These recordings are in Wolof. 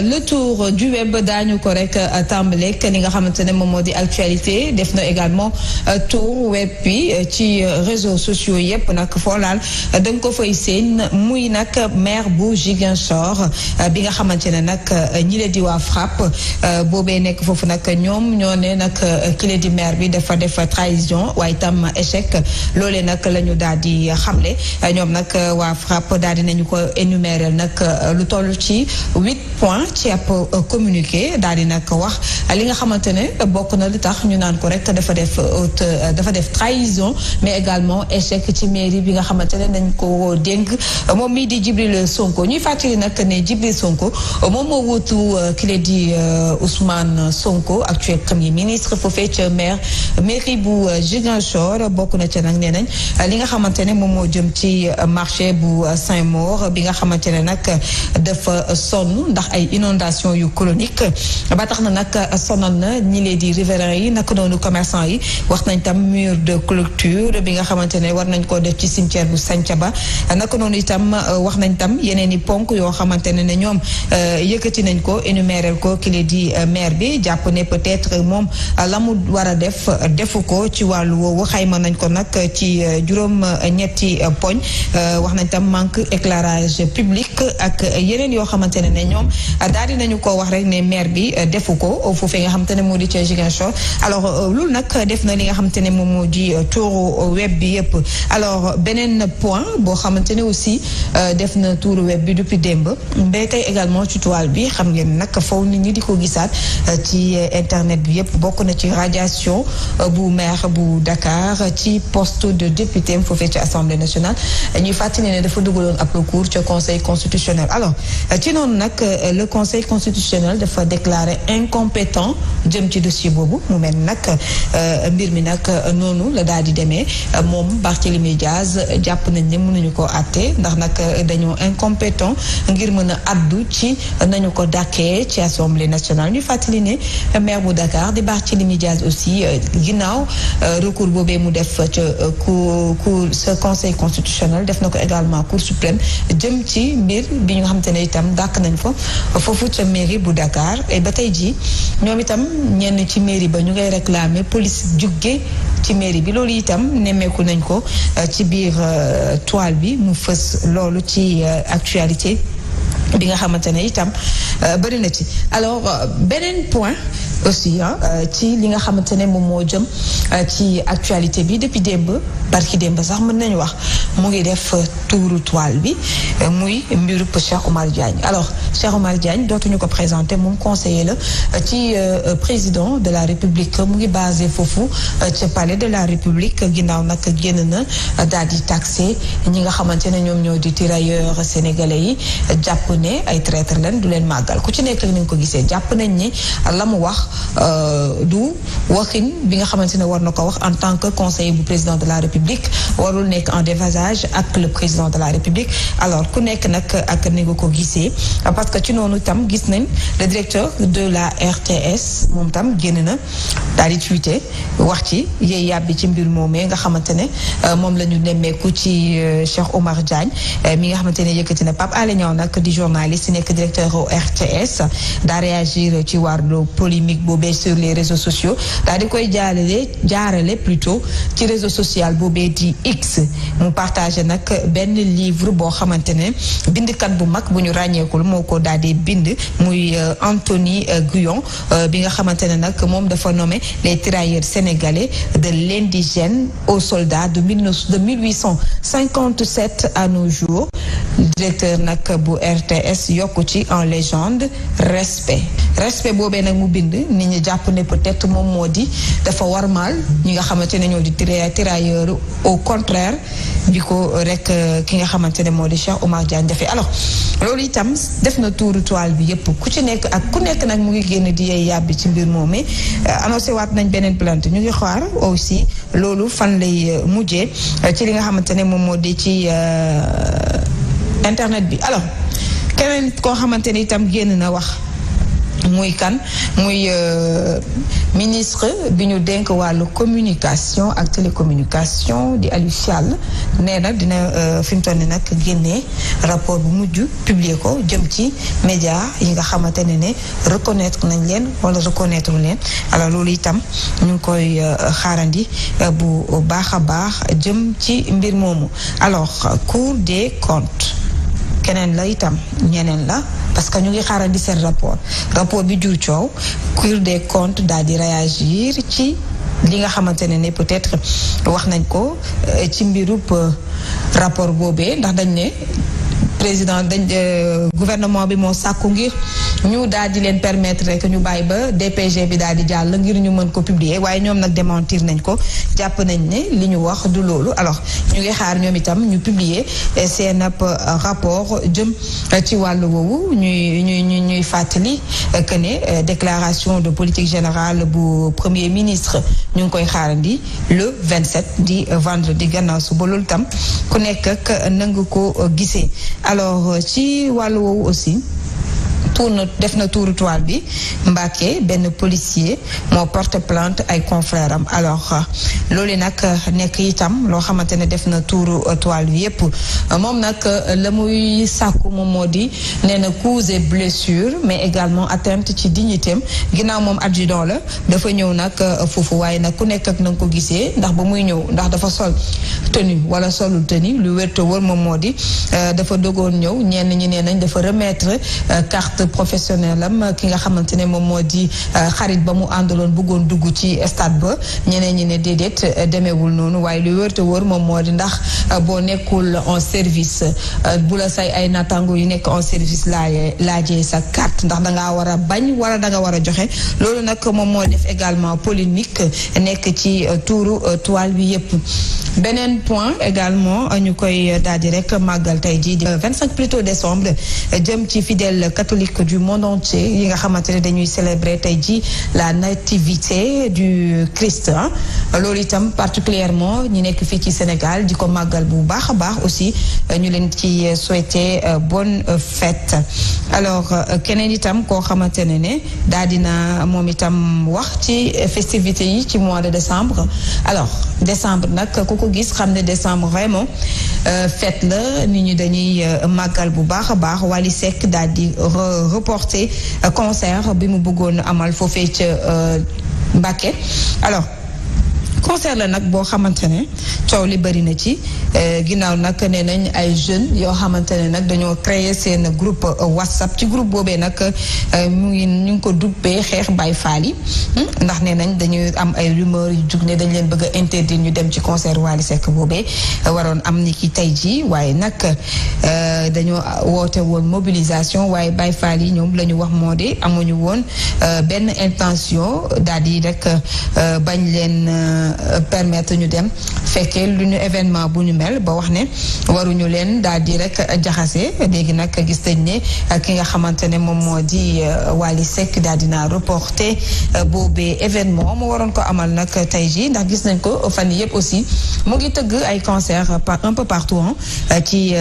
le tour du web daañu ko rek tàmbaleeg li nga xamante ne moom moo di actualité def na également tour web bi ci réseaux sociaux yépp nag foo laal da nga ko fay seen muy nag maire bu Ziguinchor bi nga xamante ne nag ñi le di waa FRAPP boobee nekk foofu nag ñoom ñoo ne nag ki le di maire bi dafa def trahison waaye tam échec loolee nag la ñu daal di xamle ñoom nag waa FRAPP daal di nañu ko énumérer nag lu toll ci 8 points ci ab communiqué daal di nag wax li nga xamante ne bokk na li tax ñu naan ko rek dafa def trahison mais également échec ci mairie bi nga xamante ne dañ ko dénk moom mii di Djibril Sonko ñuy fàttali nag ne Djibril Sonko moom moo wuutu ki la di Ousmane Sonko actuel premier ministre foofee ca mairie bu Ziguinchor bokk na ca nag nee nañ li nga xamante ne moom moo jëm ci marché bu Saint-Maur bi nga xamante ne nag dafa sonn ndax ay inondation yu chronique ba tax na nag sonal na ñi lee di riverains yi naka noonu commerçant yi wax nañ tam mur de clôture bi nga xamante ne war nañ koo def ci cimetière bu Santhiaba naka noonu itam wax nañ tam yeneen i ponk yoo xamante ne ñoom yëkkati nañ ko énumérer ko ki lee di maire bi jàpp ne peut-être moom la mu war a defu ko ci wàllu woowu xayma nañ ko nag ci juróom ñetti poñ wax nañ tam manque éclairage public ak yeneen yoo xamante ne ñoom daal di nañu ko wax rek ne maire bi defu ko foofee nga xamante ne moo di ca Ziguinchor alors loolu nag def na li nga xamante ne moom moo di tour web bi yëpp alors beneen point boo xamante ne aussi def na tour web bi depuis démb mbay tey également ci toile bi xam ngeen nag faw nit ñi di ko gisaat ci internet bi yëpp bokk na ci radiation bu maire bu Dakar ci poste de député foofee ci assemblée nationale ñuy fàttali ne dafa dugaloon ab recours ca conseil constitutionnel alors ci noonu nag le conseil constitutionnel dafa déclaré incompétent jëm ci dossier boobu mu mel nag mbir mi nag noonu la daal di demee moom Barthélémy Diaz jàpp nañ ne mënuñu ko àtte ndax nag dañoo incompétent ngir mën a addu ci nañu ko dàkkee ci assemblée nationale ñu fàttali ne maire bu Dakar di Barthélémy Diaz aussi ginnaaw recours boobee mu def ca cour ce conseil constitutionnel def na ko également cour suprême jëm ci mbir bi ñu nga xamante ne itam dàkk nañ ko foofu ca mairie bu Dakar et ba tey jii ñoom itam ñenn ci mairie ba ñu ngay réclamer police jugge ci mairie bi loolu itam nemmeeku nañ ko ci biir toile bi mu fës loolu ci actualité bi nga xamante ne itam bëri na ci alors beneen point aussi ci li nga xamante ne moom moo jëm ci actualité bi depuis démb barki démb sax mën nañu wax mu ngi def tuuru toile bi muy mbiru Cheikh Oumar Diagne alors Cheikh Oumar Diagne dootuñu ko présenté moom conseiller la ci président de la République mu ngi basé foofu ci palais de la République ginnaaw nag génn na daal di taxé ñi nga xamante ne ñoom ñoo di tirailleurs sénégalais yi jàpp ne ay traître leen du leen màggal ku ci nekk ni nga ko gisee jàpp nañ ni la mu wax du waxin bi nga xamante ne war na ko wax en tant que conseiller bu président de la République warul nekk en déphasage ak le président de la République alors ku nekk nag ak ni nga ko gisee parce que ci noonu tam gis nañ le directeur de la RTS moom tam génn na daal di tweeté wax ci yéey yàbbi ci mbir moomee nga xamante ne moom la ñu nemmeeku ci Cheikh Oumar Diagne mi nga xamante ne yëkkati na Pape Alé Niang nag di journaliste nekk directeur au RTS daa réagir ci wàllu polémique boobee sur les réseaux sociaux daal di koy jaarale plutôt ci réseau social boobee di X mu partagé nag benn livre boo xamante ne bindkat bu mag bu ñu ràññeekul moo ko daal di bind muy Anthony Guyon bi nga xamante ne nag moom dafa nommé les tirailleurs sénégalais de l'indigène aux soldats de 1857 à nos jours directeur nag bu RTS yokku ci en légende respect boobee nag mu bind nit ñi jàpp ne peut-être moom moo di dafa warmaal ñi nga xamante ne ñoo di tirailleurs au contraire bi ko rek ki nga xamante ne moo di Cheikh Oumar Diagne defee alors loolu itam def na tuuru toile bi yépp ku ci nekk ak ku nekk nag mu ngi génn di yey yàbbi ci mbir moom mais annoncé waat nañ beneen plainte ñu ngi xaar aussi loolu fan lay mujjee ci li nga xamante ne moom moo di ci internet bi alors keneen koo xamante ne itam génn na wax muy kan muy ministre bi ñu dénk wàllu communication ak télécommunication di Aliou Sall nee na dina fi mu toll nii nag génnee rapport bu mujj publier ko jëm ci média yi nga xamante ne reconnaître nañ leen wala reconnaître leen alors loolu itam ñu ngi koy xaarandi bu baax a baax jëm ci mbir moomu alors Cour des comptes keneen la itam ñeneen la parce que ñu ngi xaarandi seen rapport bi jur coow Cour des comptes daal di réagir ci li nga xamante ne peut-être wax nañ ko ci mbirub rapport boobee ndax dañ ne président gouvernement bi moo sàkku ngir ñu daal di leen permettre rek ñu bàyyi ba DPG bi daal di jàll ngir ñu mën ko publier waaye ñoom nag démentir nañ ko jàpp nañ ne li ñu wax du loolu alors ñu ngi xaar ñoom itam ñu publier seen rapport jëm ci wàllu woowu ñuy fàttali que ne déclaration de politique générale bu premier ministre ñu ngi koy xaarandi le 27 di vendredi gannaaw suba loolu tam ku nekk ak nangu ko gisee alors ci wàllu woowu aussi def na tuuru toile bi Mbacké benn policier moo porte plainte ay confrères am alors loolu nag nekk itam loo xamante ne def na tuuru toile bi yépp moom nag la muy sàkku moom moo di nee na coups et blessures mais également atteinte ci dignitéem ginnaaw moom adjudant la dafa ñëw nag foofu waaye nag ku nekk ak na nga ko gisee ndax ba muy ñëw ndax dafa sol tenue wala solul tenue lu wér te wóor moom moo di dafa dogoon ñëw ñenn ñi nee nañ dafa remettre carte professionnel am ki nga xamante ne moom moo di xarit ba mu àndaloon bëggoon dugg ci stade ba ñeneen ñi ne déedéet demeewul noonu waaye lu wër te wër moom moo di ndax boo nekkul en service bu la say ay natango yu nekk en service laajee sa carte ndax dangaa war a bañ wala danga war a joxe loolu nag moom moo def également polémique nekk ci tuuru toile bi yépp beneen point également ñu koy daal di rek màggal tey jii di 25 plutôt décembre jëm ci fidèle catholique du monde entier yi nga xamante ne dañuy célébrer tey jii la nativité du Christ loolu itam particulièrement ñi nekk fii ci Sénégal di ko màggal bu baax a baax aussi ñu leen ci souhaiter bonne fête alors keneen itam koo xamante ne daal dina moom itam wax ci festivités yi ci mois de décembre alors décembre nag ku ko gis xam ne décembre vraiment fête la nit ñi dañuy màggal bu baax a baax Wally Seck daal di reporté concert bi mu bëggoon amal foofee ca Mbacké alors concert la nag boo xamante ne coow li bëri na ci ginnaaw nag nee nañ ay jeunes yoo xamante ne nag dañoo créer seen groupe WhatsApp ci groupe boobee nag ñu ngi ko dubbee xeex Baye Fall yi ndax nee nañ dañuy am ay rumeurs yu jug ne dañ leen bëgg a interdire ñu dem ci concert Wally Seck boobee waroon am ni ki tey jii waaye nag dañoo woote woon mobilisation waaye Baye Fall yi ñoom la ñu wax moo di amuñu woon benn intention daal di rek bañ leen permettre ñu dem fekkee lu ñu événement bu ñu mel ba wax ne waruñu leen daal di rek jaxase léegi nag gis nañ ne ki nga xamante ne moom moo di Wally Seck daal dina reporté boobee événement mu waroon ko amal nag tey jii ndax gis nañ ko fan yëpp aussi mu ngi tëgg ay concert un peu partout ci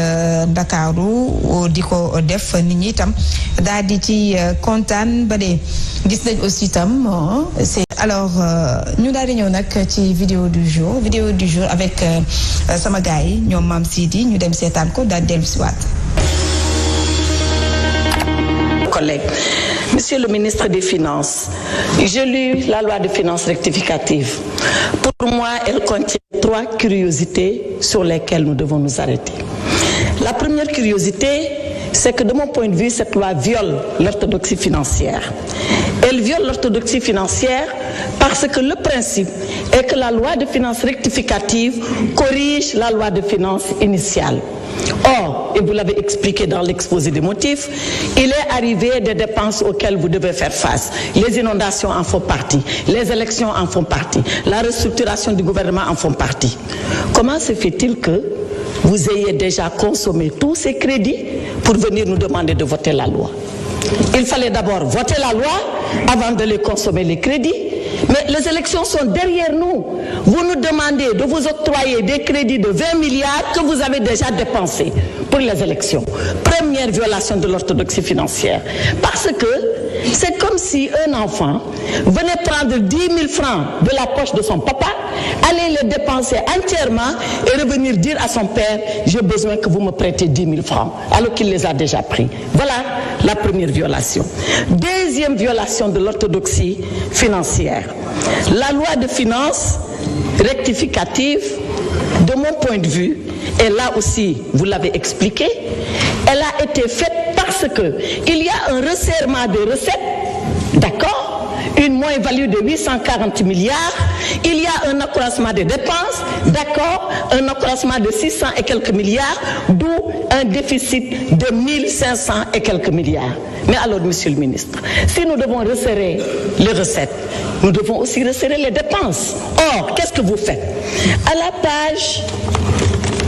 Ndakaaru di ko def nit ñi itam daal di ci kontaan ba dee gis nañ aussi itam c'est alors ñu daal di ñëw nag ci vidéo du jour avec sama gars yi ñoom Mame Sidi ñu dem seetaan ko daal dellu si waat. Collègue, Monsieur le ministre des Finances, j'ai lu la loi de finances rectificative. Pour moi, elle contient 3 curiosités sur lesquelles nous devons nous arrêter. La première curiosité, c'est que de mon point de vue, cette loi viole l'orthodoxie financière. Elle viole l'orthodoxie financière parce que le principe est que la loi de finances rectificative corrige la loi de finances initiale. Or, et vous l'avez expliqué dans l'exposé des motifs, il est arrivé des dépenses auxquelles vous devez faire face. Les inondations en font partie, les élections en font partie, la restructuration du gouvernement en font partie. Comment se fait-il que vous ayez déjà consommé tous ces crédits pour venir nous demander de voter la loi? Il fallait d'abord voter la loi avant de les consommer les crédits. Mais les élections sont derrière nous. Vous nous demandez de vous octroyer des crédits de 20 milliards que vous avez déjà dépensés pour les élections. Première violation de l'orthodoxie financière. Parce que C'est comme si un enfant venait prendre 10 000 francs de la poche de son papa, aller les dépenser entièrement et revenir dire à son père, j'ai besoin que vous me prêtez 10 000 francs, alors qu'il les a déjà pris. Voilà la première violation. Deuxième violation de l'orthodoxie financière. La loi de finances rectificative, de mon point de vue, et là aussi, vous l'avez expliqué, elle a été faite parce qu'il y a un resserrement des recettes, d'accord, une moins-value de 840 milliards, il y a un accroissement des dépenses, d'accord, un accroissement de 600 et quelques milliards, d'où un déficit de 1500 et quelques milliards. Mais alors, monsieur le ministre, si nous devons resserrer les recettes, nous devons aussi resserrer les dépenses. Or, qu'est-ce que vous faites? À la page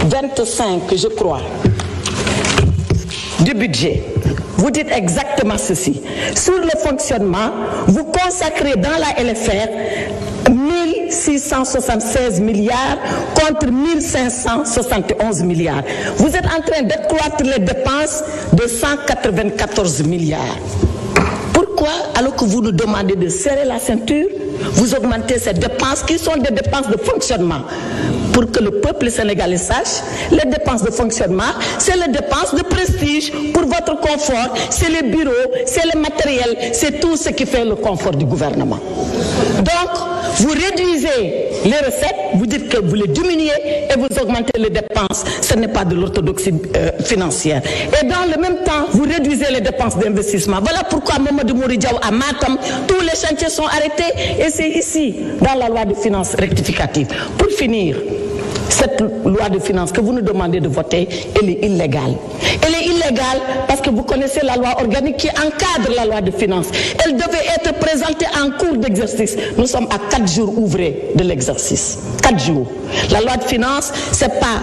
25, je crois, du budget, vous dites exactement ceci. Sur le fonctionnement, vous consacrez dans la LFR 1676 milliards contre 1571 milliards. Vous êtes en train d'accroître les dépenses de 194 milliards. Pourquoi, alors que vous nous demandez de serrer la ceinture, vous augmentez ces dépenses qui sont des dépenses de fonctionnement? Pour que le peuple sénégalais sache, les dépenses de fonctionnement, c'est les dépenses de prestige pour votre confort, c'est les bureaux, c'est le matériel, c'est tout ce qui fait le confort du gouvernement. Donc, vous réduisez les recettes, vous dites que vous les diminuez et vous augmentez les dépenses. Ce n'est pas de l'orthodoxie financière. Et dans le même temps, vous réduisez les dépenses d'investissement. Voilà pourquoi Mamadou Mouridjaou à Matam, tous les chantiers sont arrêtés et c'est ici, dans la loi de finances rectificative. Pour finir, cette loi de finances que vous nous demandez de voter, elle est illégale. Elle est illégale parce que vous connaissez la loi organique qui encadre la loi de finances. Elle devait être présentée en cours d'exercice. Nous sommes à 4 jours ouvrés de l'exercice. 4 jours. La loi de finances, c'est pas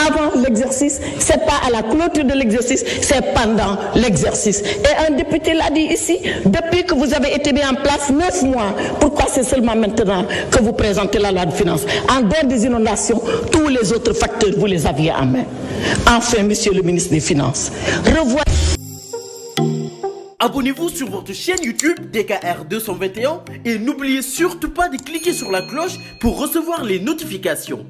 avant l'exercice, c'est pas à la clôture de l'exercice, c'est pendant l'exercice. Et un député l'a dit ici, depuis que vous avez été mis en place 9 mois, pourquoi c'est seulement maintenant que vous présentez la loi de finances? En dehors des inondations, tous les autres facteurs, vous les aviez en main. Enfin, monsieur le ministre des Finances, revoyez. Abonnez-vous sur votre chaîne YouTube DKR 221 et n'oubliez surtout pas de cliquer sur la cloche pour recevoir les notifications.